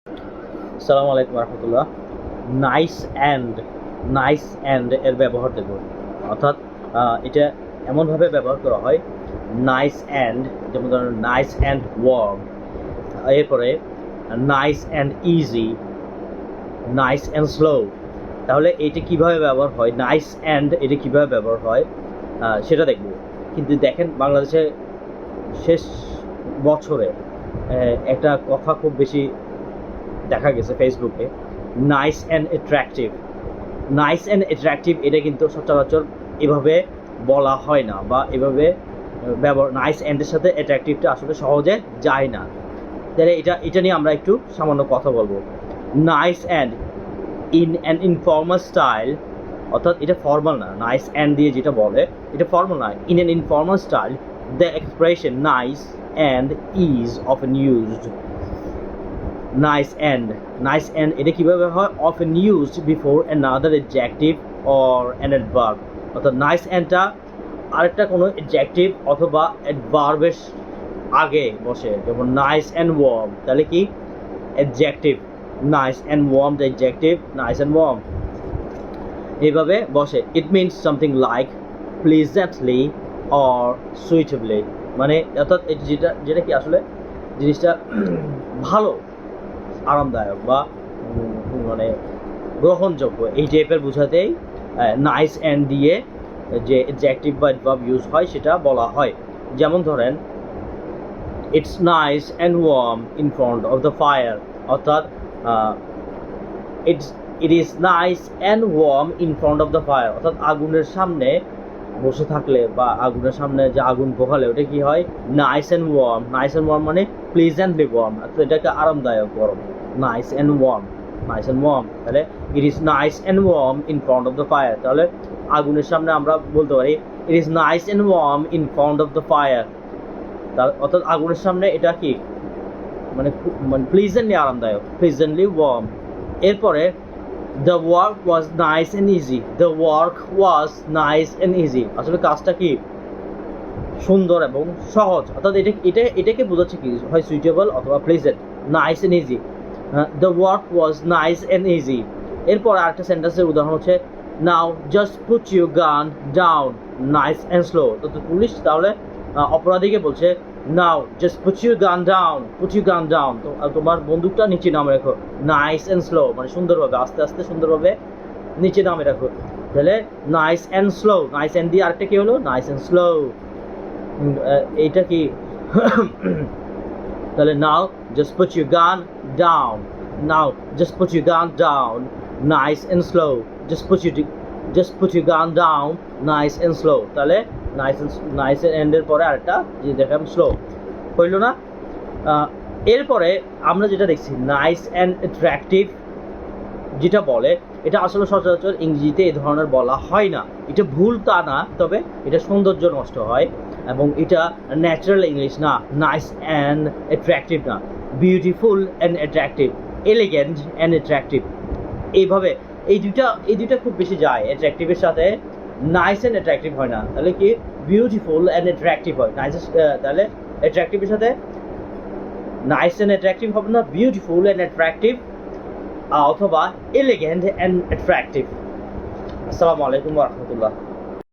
আসসালামু আলাইকুম রহমতুল্লাহ। Nice and এর ব্যবহার দেখব, অর্থাৎ এটা এমনভাবে ব্যবহার করা হয় নাইস অ্যান্ড, যেমন ধরুন নাইস অ্যান্ড ওয়ার্ম, এরপরে nice and easy, nice and slow. তাহলে এটা কিভাবে ব্যবহার হয়, নাইস অ্যান্ড এটা কিভাবে ব্যবহার হয় সেটা দেখব। কিন্তু দেখেন, বাংলাদেশে শেষ বছরে একটা কথা খুব বেশি দেখা গেছে ফেসবুকে, নাইস অ্যান্ড অ্যাট্রাকটিভ। এটা কিন্তু সচরাচর এভাবে বলা হয় না, বা এভাবে ব্যবহার, নাইস অ্যান্ডের সাথে অ্যাট্রাকটিভটা আসলে সহজে যায় না। তাহলে এটা নিয়ে আমরা একটু সামান্য কথা বলবো। Nice and in an informal style, অর্থাৎ এটা ফর্মাল না। নাইস অ্যান্ড দিয়ে যেটা বলে এটা ফর্মাল না। In an informal style the expression nice and is often used. Nice and এটা কীভাবে হয়? Often used before another adjective or an adverb, অর্থাৎ নাইস অ্যান্ডটা আরেকটা কোনো অ্যাডজেক্টিভ অথবা অ্যাডভার্বের আগে বসে, যেমন নাইস অ্যান্ড ওয়ার্ম, তাহলে কি adjective, nice and warm the adjective, nice and warm এইভাবে বসে। It means something like pleasantly or suitably, মানে অর্থাৎ যেটা কি আসলে জিনিসটা ভালো, আরামদায়ক বা মানে গ্রহণযোগ্য, এই টাইপের বোঝাতেই নাইস অ্যান্ড দিয়ে যে অ্যাডজেক্টিভ বা অ্যাডভার্ব ইউজ হয় সেটা বলা হয়। যেমন ধরেন, it's nice and warm in front of the fire, অর্থাৎ it is nice and warm in front of the fire, অর্থাৎ আগুনের সামনে বসে থাকলে বা আগুনের সামনে যে আগুন পোহালে ওটা কি হয়? Nice and worm. Nice and worm মানে প্লিজেন্টলি ওয়ার্ম, অর্থাৎ এটাকে আরামদায়ক গরম। নাইস অ্যান্ড ওয়ার্ম, তাহলে ইট is nice and warm in front of the fire, তাহলে আগুনের সামনে আমরা বলতে পারি ইট is nice and warm in front of the fire, অর্থাৎ আগুনের সামনে এটা কি মানে প্লিজেন্টলি আরামদায়ক, প্লিজেন্টলি ওয়ার্ম। এরপরে the work was nice and easy, the work was nice and easy, আসলে কাজটা কি সুন্দর এবং সহজ, অর্থাৎ এটাকে বোঝাচ্ছে কি হয় সুইটেবল অথবা pleasant, nice and easy. The work was nice and easy. এরপর আরেকটা সেন্টেন্সের উদাহরণ হচ্ছে নাও জাস্ট পুট ইউর গান ডাউন নাইস অ্যান্ড স্লো, তো পুলিশ তাহলে অপরাধীকে বলছে নাও জাস্ট পুট ইউর গান ডাউন, তো তোমার বন্দুকটা নিচে নামে রাখো, নাইস অ্যান্ড স্লো মানে সুন্দরভাবে, আস্তে আস্তে সুন্দরভাবে নিচে নামে রাখো। তাহলে nice and slow, nice and দিয়ে আরেকটা কি হলো? Nice and slow. এইটা কি তাহলে নাও জাস্ট পুট ইউর গান down, nice and slow, just put your গান ডাউন নাইস অ্যান্ড স্লো, তাহলে নাইস এন্ডের পরে আরেকটা যে দেখলাম স্লো, হইল না? এরপরে আমরা যেটা দেখছি নাইস অ্যান্ড অ্যাট্রাকটিভ যেটা বলে, এটা আসলে সচরাচর ইংরেজিতে এই ধরনের বলা হয় না। এটা ভুল তা না, তবে এটা সৌন্দর্য নষ্ট হয় এবং এটা ন্যাচারাল ইংলিশ না। নাইস অ্যান্ড অ্যাট্রাকটিভ না, beautiful and attractive, elegant and attractive, এইভাবে এই দুইটা খুব বেশি যায়। অ্যাট্রাকটিভের সাথে নাইস অ্যান্ড অ্যাট্রাকটিভ হয় না, তাহলে কি বিউটিফুল অ্যান্ড অ্যাট্রাকটিভ হয়। তাহলে অ্যাট্রাকটিভের সাথে নাইস অ্যান্ড অ্যাট্রাকটিভ হবে না, বিউটিফুল অ্যান্ড অ্যাট্রাকটিভ অথবা এলিগেন্ট অ্যান্ড অ্যাট্রাকটিভ। আসসালামু আলাইকুম ওয়া রাহমাতুল্লাহ।